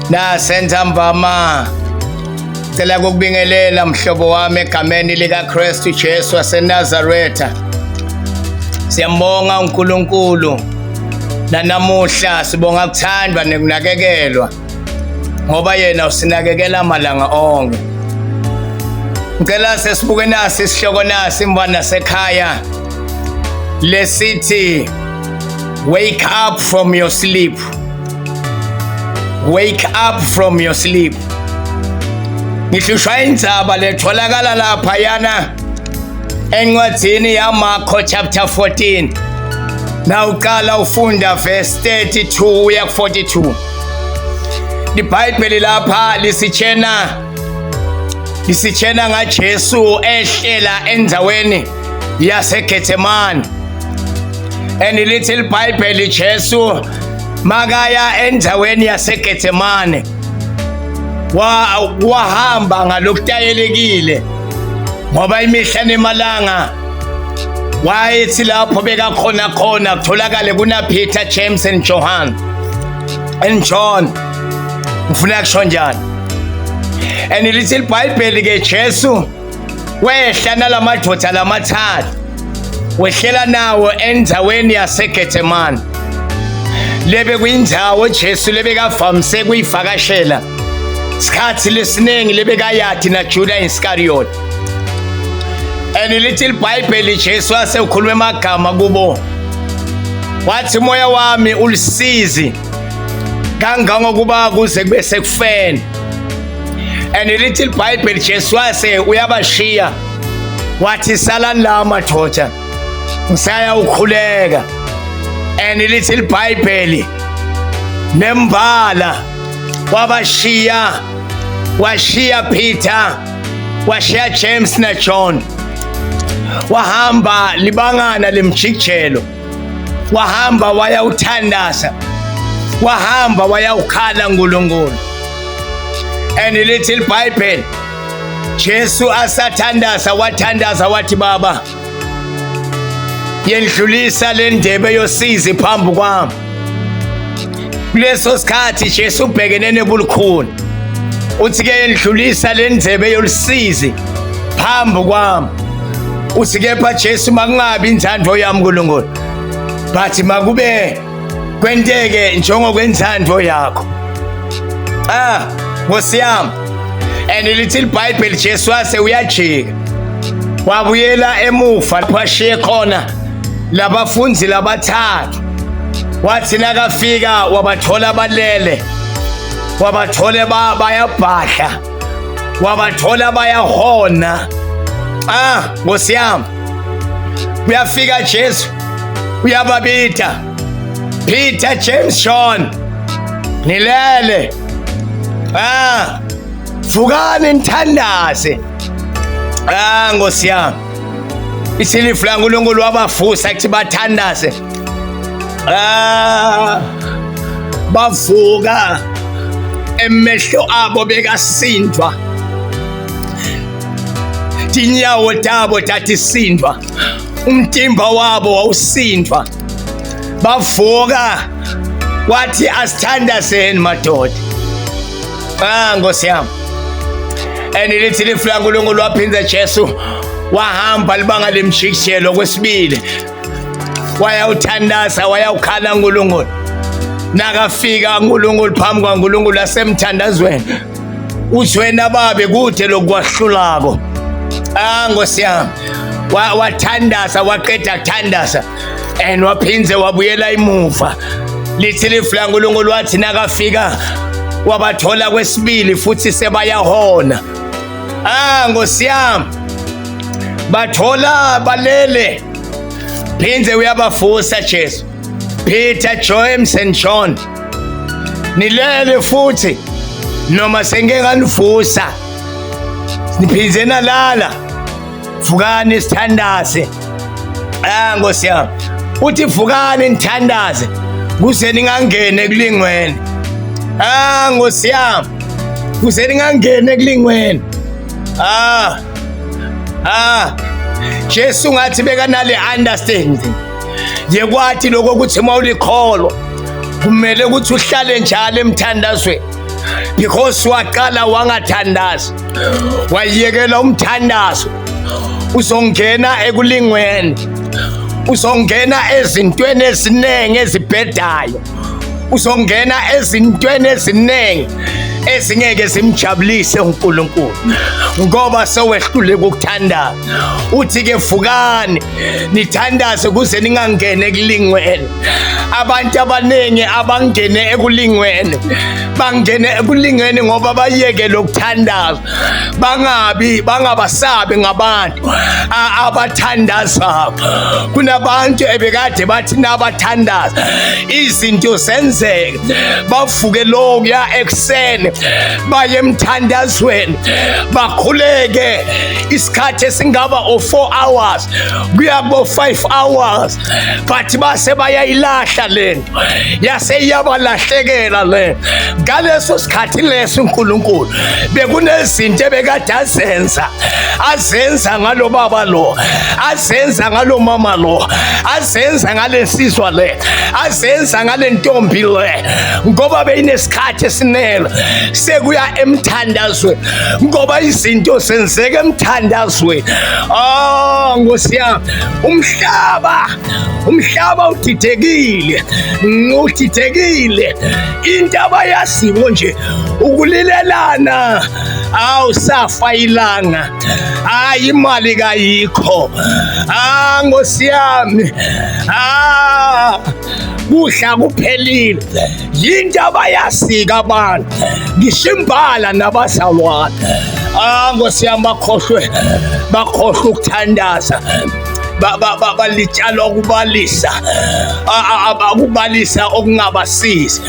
Nasenza mbama cela ukubingelela mhlobo wami egameni lika Kristu Jesu waseNazaretha. Siyambonga uNkulunkulu nanamuhla sibonga ukuthandwa nekunakekelwa ngoba yena usinakekela malanga onke. Ngicela sesibuke nasi isihloko nasi imbana sekhaya lesithi wake up from your sleep. Wake up from your sleep. Ngihlushwa indzaba letholakala lapha yana encwadzini yaMarko chapter 14. Nawuqala ufunda verse 32 uya 42. iBhayibheli lapha lisitshena ngaJesu ehlela endzaweni yaseGetsemane. And lithi iBhayibheli Jesu makaya endzaweni yaseGetsemane wahamba ngalokutayelekile ngoba imihla nemalanga wayethi lapho bekakhona kutholakale kuna Peter, James and John. Ngifuna kusho njani? And lithi iBhayibheli ke Jesu wehla nalamadoda lamathathu wehlela nawo endzaweni yaseGetsemane. Lebe kuyindzawo Jesu lebekavamise kuyivakashela sikhathi lesiningi lebekayathi na Judah Iscariot. And lithi iBhayibheli Jesu waseukhuluma amagama kubo wathi moya wami ulisizi kangangokuba kuze kube sekufeni. And lithi iBhayibheli Jesu wase uyabashiya wathi salani la madoda ngisaya ukhuleka. And lithi iBhayibheli nembala washiya Peter, washiya James na John, wahamba libangana lemjikijelo, wahamba wayawuthandaza, wahamba wayawukhala uNkulunkulu. And lithi iBhayibheli Jesu asathandaza wathandaza wathi Baba yendlulisa le ndebe yosizi phambi kwami. Kuleso sikhathi Jesu ubhekene nebulukhuni uthi ke yendlulisa le ndebe yosizi phambi kwami. Uthi kepha Jesu makungabi inthando yami uNkulunkulu but makube kwenteke njengokwenthando yakho. Nkosi yami. And lithi iBhayibheli Jesu wase uyajika wabuyela emuva phashiye khona labafundi labathathu. Wathi nakafika wabathola balele, wabathola bayabhadla, wabathola bayahona. Nkosi yami. Uyafika Jesu uyababita Peter, James, John nilele. Vukani nithandaze. Nkosi yami. Isilifu laNkulunkulu wabavusa kuthi bathandaze. Bavuka emehlo abo bekasindwa, tinyawo tabo tatisindwa, umtimba wabo wawusindwa. Bavuka wathi asithandazeni madoda. Nkosi yami. And lithi ilifu laNkulunkulu waphinda Jesu wahamba libanga lemjikijelo kwesibili wayawuthandaza wayawukhala uNkulunkulu. Nakafika uNkulunkulu phambi kwaNkulunkulu asemthandazweni uthi wena babe kude lokwahlulako. Nkosi yami. Wathandaza waqeda kuthandaza and waphinze wabuyela emuva. Lithi ilifu laNkulunkulu wathi nakafika wabathola kwesibili futhi sebayahona. Nkosi yami. Bathola balele. Phinze uyabavusa Jesu. Peter, James and John nilele futhi noma sengekanivusa niphinze nalala. Vukani sithandaze. Nkosi yami. Uthi vukani nithandaze kuze ningangene ekulingweni. Nkosi yami. Kuze ningangene ekulingweni. Jesu ngathi bekanale understanding yekwathi lokho ukuthi mawulikholwa kumele ukuthi uhlale njalo emthandazweni because waqala wangathandazi, wayekela umthandazo, uzongena ekulingweni, uzongena ezintweni eziningi ezibhedayo, uzongena ezintweni eziningi ezingeke simjabulise uNkulunkulu ngoba sewehlule ukuthandaza. Uthi ke vukani nithandaze kuze ningangene ekulingweni. Abantu abaningi abangene ekulingweni bangene ekulingweni ngoba bayekele ukuthandaza, bangabasabi ngabantu abathandaza. Kunabantu ebekade bathi nabathandaza izinto zenzeke, bavuke lokuya ekseni baye emthandazweni, bakhuleke isikhathi esingaba 4 hours kuya kubo 5 hours, but base bayayilahla lento, yase iyabalahlekela le. Ngaleso sikhathi leso uNkulunkulu bekunezinto ebekade azenza ngalo baba lo, azenza ngalo mama lo, azenza ngalesizwa le, azenza ngale ntombi le, ngoba beyinesikhathi esinele sekuya emthandazweni, ngoba izinto zenzeka emthandazweni. Nkosi yami, umhlaba udidekile, into abayaziko nje ukulilelana. Awusafa ilanga, hayi imali kayikho. Nkosi yami, kudla kuphelile, yinto abayazika abantu, ngishimbala nabazalwane. Nkosi yami, bakhohlwe ukuthandaza, balitshalwa ukubalisa okungabasizi.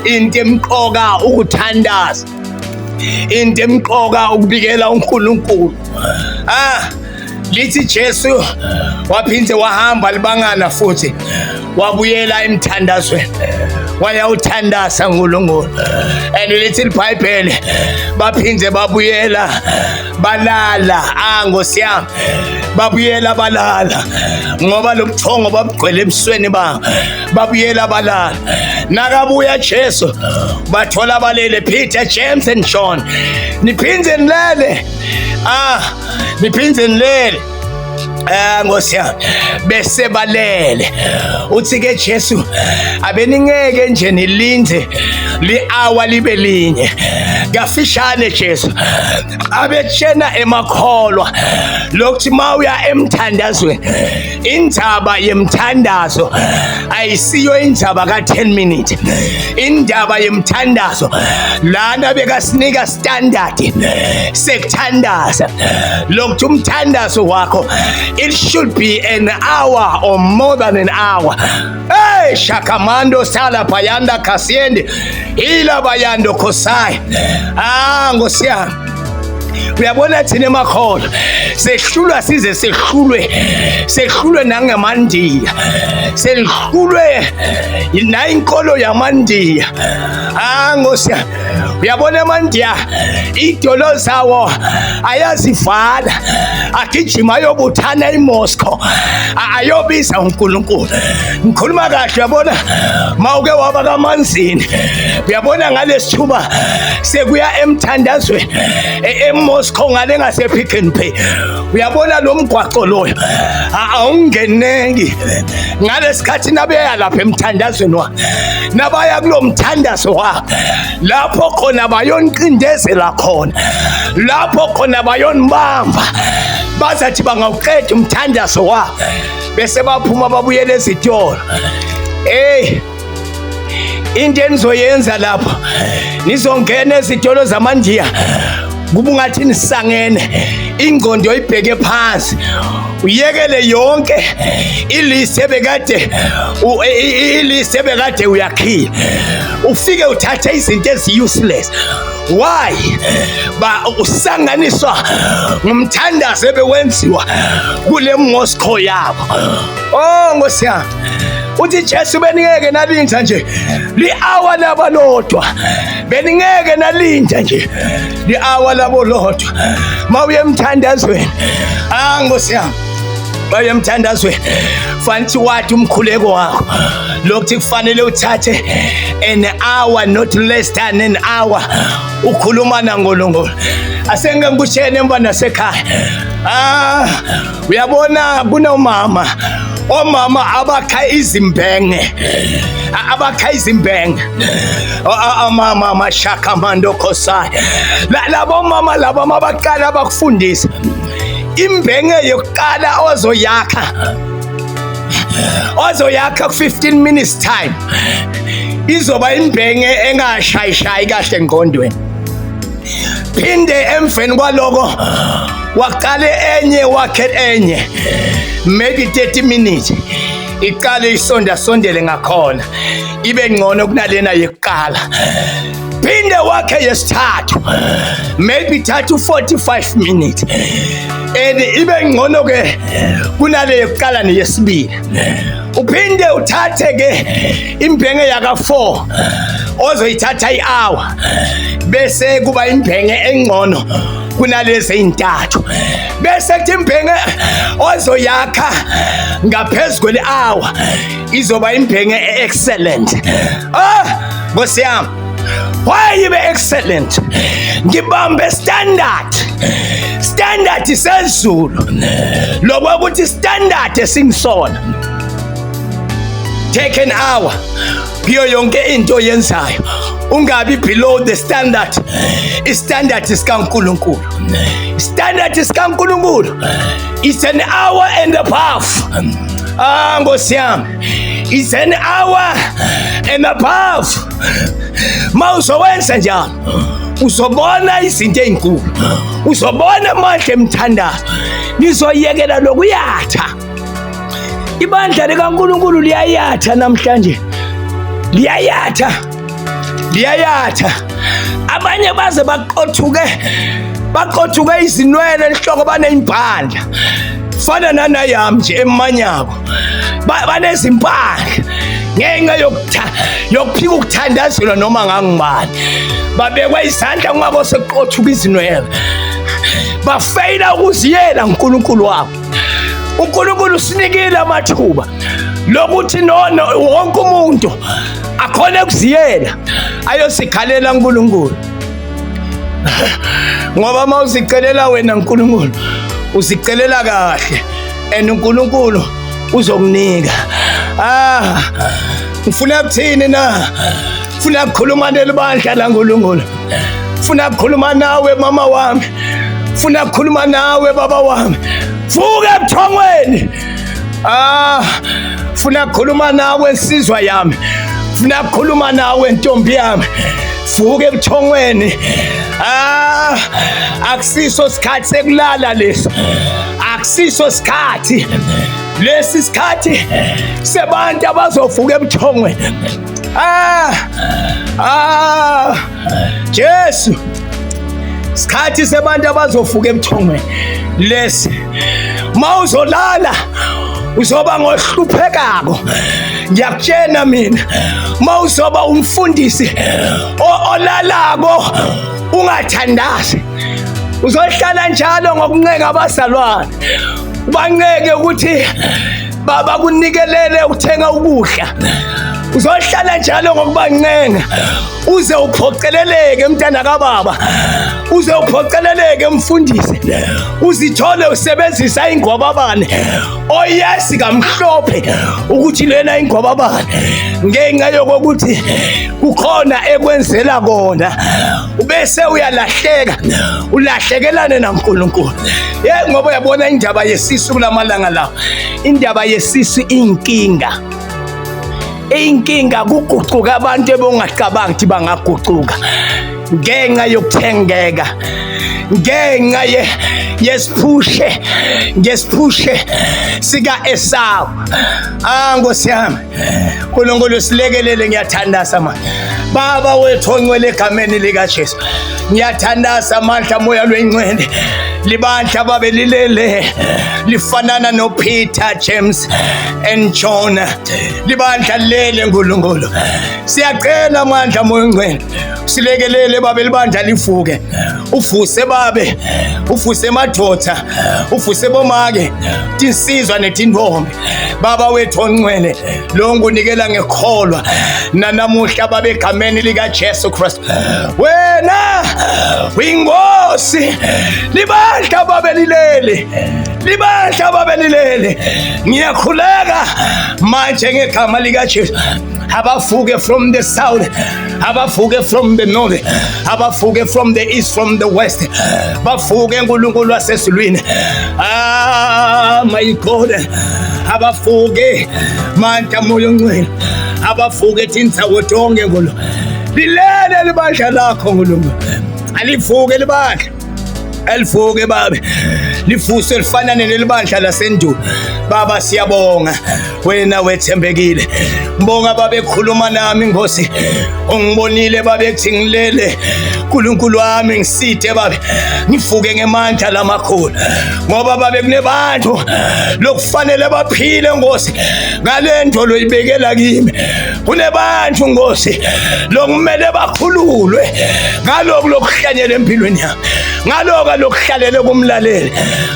Into emqoka ukuthandaza, into emqoka ukubikela uNkulunkulu. Lithi Jesu waphinde wahamba libangana futhi wabuyela emthandazweni, wayawuthandaza uNkulunkulu. And lithi iBhayibheli baphinde babuyela balala. Nkosi yami, babuyela balala ngoba lobuthongo babugcwele ebusweni babo, babuyela balala. Nakabuya Jesu bathola balele, Peter, James and John, niphinde nilele, niphinde nilele. Nkosi yami, bese balele. Uthi ke Jesu, abeningeke nje nilinde li-hour libe linye, kafishane Jesu abetshena emakholwa lokuthi mawuya emthandazweni, indaba yemthandazo ayisiyo indaba ka-10 minutes. Indaba yemthandazo lana bekasinika standard sekuthandaza, lokuthi umthandazo wakho it should be an hour or more than an hour. Hey, shakamando sala payanda kasiende ila bayando kosai. Nkosi yami, uyabona thina emakholo sehlulwa size sehlulwe nangamandiya, sehlulwe nayinkolo yamandiya. Nkosi yami, uyabona amandiya idolo zawo ayazivala, agijima ayobuthana eMoscow, ayobiza uNkulunkulu. Ngikhuluma kahle, uyabona mawuke waba kamanzini, uyabona ngalesithuba sekuya emthandazweni eMoscow ngale ngase Pick n Pay, uyabona lo mgwaqo loyo awungeneki. Ngalesikhathi nabeya lapha emthandazweni wa, nabaya kulo mthandazo wa, lapho khona bayonqindezela khona, lapho khona bayonibamba, bazathi bangawuqeda umthandazo wa bese baphuma babuyele ezitolo. Into enizoyenza lapho, nizongena ezitolo zamandiya kuba ungathi nisangene, ingqondo oyibheke phansi, uyekele yonke ilist ebekade uyakhila, ufike uthathe izinto ezi-useless. Why? Usanganiswa ngumthandazo ebewenziwa kule Moscow yabo. Nkosi yami, uthi Jesu beningeke nalinda nje li-hour labo lodwa, beningeke nalinda nje li-hour labo lodwa mawuye emthandazweni. Nkosi yami, baye emthandazweni fanele wathi umkhuleko wakho lokho kufanele uthathe an hour not less than an hour ukhuluma naNkulunkulu. Asengeke ngikushene mbana sekhaya. Uyabona kunomama omama abakha izimbenge mama mashaka mando khosai labo mama labo mabaqala bakufundisa imbenge yokuqala ozoyakha ku 15 minutes time izoba imbenge engashayishayi kahle engqondweni. Phinde emveni kwaloko waqale enye wakhe enye maybe 30 minutes iqale sondele ngakhona ibe ngcono kunalena yokuqala. Phinde wakhe yesithathu maybe 45 minutes and ibe ngcono ke kunale yokuqala neyesibili. Uphinde uthathe ke imbenge yaka 4 ozoyithatha i-hour bese kuba imbenge engcono kunalezi ezintathu. Bese kuthi imbenge ozoyakha ngaphezulu kwele-hour izoba imbenge excellent. Nkosi yami, why ibe excellent? Ngibambe standard sezulu lokho ukuthi standard esingisona. Take an hour kuyo yonke into oyenzayo, ungabi below the standard. Istandard sikaNkulunkulu, standard sikaNkulunkulu is an hour and a half. Nkosi yami, is an hour and a half. Mawuzowenza njalo uzobona izinto ezinkulu, uzobona amandla emthandazo, nizoyekela lokuyatha. Ibandla likaNkulunkulu liyayatha namhlanje, liyayatha. Abanye baze baqothuke izinwele enhloko baney'mpandla fana nanayami nje emanyabo banezimpandla ngenxa yokuphika ukuthandazelwa noma ngangibani. Babekwe izandla ngabo seqothuka izinwele, bafeyila ukuziyela uNkulunkulu wabo. uNkulunkulu usinikile amathuba lokuthi wonke umuntu akhona ukuziyela ayosikhalela uNkulunkulu. Ngoba mawuzicelela wena uNkulunkulu uzicelela kahle and uNkulunkulu uzokunika. Ngifuna ukuthini na? Ngifuna ukukhuluma nelibandla laNkulunkulu. Ngifuna ukukhuluma nawe mama wami. Ngifuna ukukhuluma nawe baba wami. Vuka ebuthongweni. Ngifuna ukukhuluma nawe nsizwa yami. Ngifuna ukukhuluma nawe ntombi yami. Vuka ebuthongweni. Akusiso sikhathi sekulala lesi. Akusiso sikhathi. Lesi sikhathi sebantu abazovuka ebuthongweni. Jesu. Sikhathi sebantu abazovuka ebuthongweni. Lesi mawuzolala uzoba ngohluphekako. Ngiyakutshela mina mawuzoba umfundisi olalako ungathandazi uzohlala njalo ngokuncenga abazalwane. Ubanceke ukuthi baba kunikelele ukuthenga ukudla. Uzohlala njalo ngokubancenga uze uphoceleleke mntana kababa. Uze uphoceleleke mfundisi. Uzithole usebenzisa ingwababane oyesi kamhlophe ukuthi lena ingwababane ngenxa yokuthi kukhona ekwenzela kona ubese uyalahleka ulahlekelane naNkulunkulu. Ngoba uyabona indaba yesisu kulamalanga lawo, indaba yesisu inkinga. Inkinga kuguquka abantu ebongacabangi ukuthi bangaguquka ngenxa yokuthengeka, ngenxa yesiphushe sika Esau. Nkosi yami, uNkulunkulu silekelele. Ngiyathandaza manje baba wethu ongcwele egameni likaJesu. Ngiyathandaza amandla moya lwengcwele libandla babe lilele lifanana noPeter, James and John. Libandla lele Nkulunkulu. Siyacela amandla moya ngcwele silekelele babe libandla livuke. Uvuse babe, uvuse madoda ufuse bomake tinsizwa netintombi baba wethu ongcwele lo ngunikela ngekholwa nanamuhla baba egameni lika Jesu Kristu wena uyinkosi libandla baba lilele libandla baba lilele ngiyakhuleka manje ngegama lika Jesu abafuke from the south abafuke from the north abafuke from the east from the west bafuke uNkulunkulu wasezulwini my God abafuke manje moyo ongcwele abafuke tindzawo tonke ngolo lilele libandla lakho ngolungu alifuke libandla elifuke baba lifuso elifanane nelibandla lasendulo baba siyabonga wena wethembekile ngibonga baba ekhuluma nami Nkosi ungibonile baba ethi ngilele uNkulunkulu wami ngisithe baba ngifuke ngemandla lamakhulu ngoba baba kunebantu lokufanele baphile Nkosi ngalento loyibekela kimi kunebantu Nkosi lokumele bakhululwe ngalokho lokuhlanyela empilweni yami ngalokho lokuhlalele kumlaleli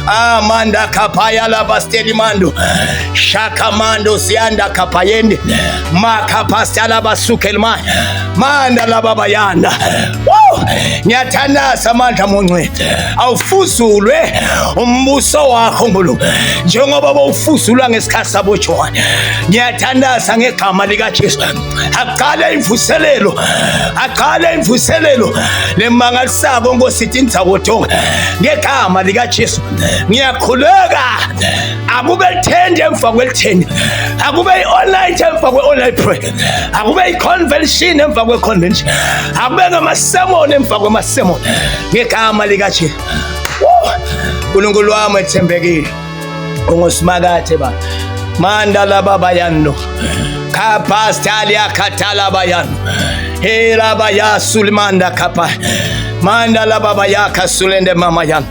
amanda kaphaya laba steli mando shaka mando sianda kapayende makapastala basukelma manda laba bayanda ngiyathanda amandla monqwe awufuzulwe umbuso wakho ngolo njengoba bawufuzulwa ngesikhathi sabo John ngiyathandaza ngegama lika Jesu aqale imvuselelo lemangalisako ngosithi indzawo tonke ngegama lika Jesu ngiyakhuleka akube lithende emva kwelithende akube i-online emva kwe-online prayer akube i-convention emva kwe-convention akube ngamasemoni emva kwemasemoni ngegama lika Jesu uNkulunkulu wami ethembekile ungosimakathe baba manda laba bayano kapastali akatala bayano hera bayasulimanda kapa manda laba bayaka sulende mama yami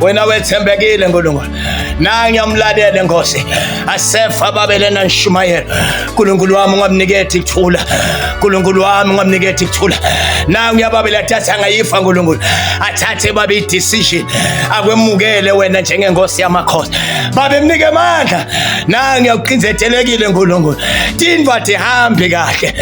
wena wethembekile Nkulunkulu nangiyamlalele Nkosi asefa babelena nshumayela uNkulunkulu wami ungabniketi ukuthula uNkulunkulu wami ungabniketi ukuthula nangiyababela thatha ngayifa Nkulunkulu athathe babe decision akwemukele wena njengenkosi yamakhosi babe mnike amandla nangiyakuqinzetelekile Nkulunkulu tinvathi hambe kahle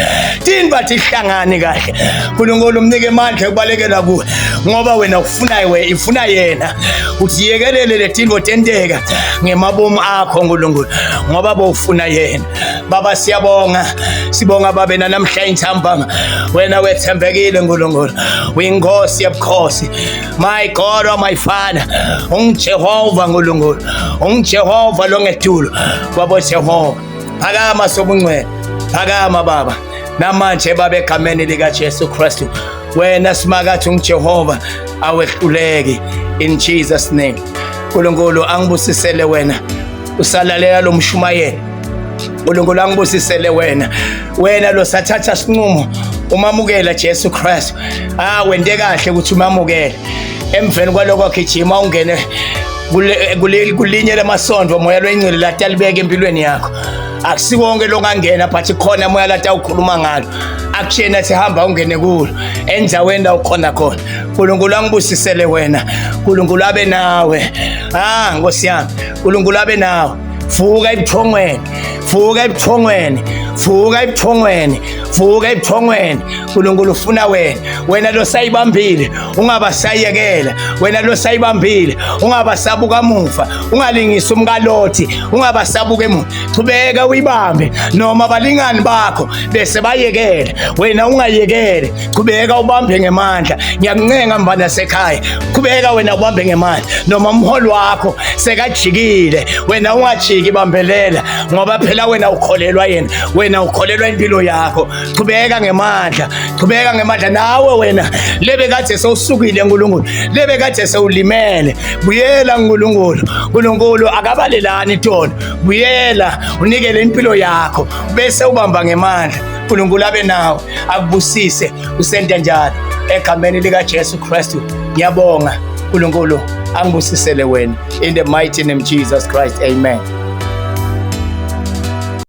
tinvathi ihlangane kahle uNkulunkulu mnike amandla kubalekela kuwe ngoba wena ufuna yena uthi yekelele letinto tenteka ngemabomu akho Nkulunkulu ngoba bofuna yena baba sibonga babe namhla inthambama wena wethembekile Nkulunkulu uyinkosi yabukhosi my God or my Father ungJehova Nkulunkulu ungJehova longedulo baba Jehova phakama sobungcwele phakama baba namanje baba egameni lika Jesu Kristu wena simakathi ungJehova awehluleke in Jesus name uNkulunkulu angibusisele wena usalalela lo mshumayeli uNkulunkulu angibusisele wena lo sathatha sinqumo umamukela Jesu Kristu wende kahle ukuthi umamukele emveni kwaloko gijima ungene kulinye lemasondvo moya lwencile latalibeka empilweni yakho akusikonke lokangena but khona moya lata ukhuluma ngalo akushena sihamba ungene kulo enzaweni la ukhona khona uNkulunkulu angibusisele wena uNkulunkulu abe nawe Nkosi yami uNkulunkulu abe nawe vuka ebuthongweni uNkulunkulu ufuna wena lo sayibambile ungabasayekela wena lo sayibambile ungabasabuka muva ungalingisa umkalothi ungabasabuka emuva qhubeka uyibambe noma balingani bakho bese bayekela wena ungayekele qhubeka ubambe ngemandla ngiyakuncenga mbana sekhaya qhubeka wena ubambe ngemandla noma umholi wakho sekajikile wena ungajiki bambelela ngoba phela wena ukholelwa yena wena ukholelwa impilo yakho qhubeka ngemandla nawe wena lebe kade sewusukile Nkulunkulu lebe kade sewulimele buyela Nkulunkulu akabalelani tona buyela unikele impilo yakho bese ubamba ngemandla Nkulunkulu abe nawe akubusise usenta njalo egameni lika Jesu Kristu ngiyabonga Nkulunkulu angibusisele wena in the mighty name of Jesus Christ amen.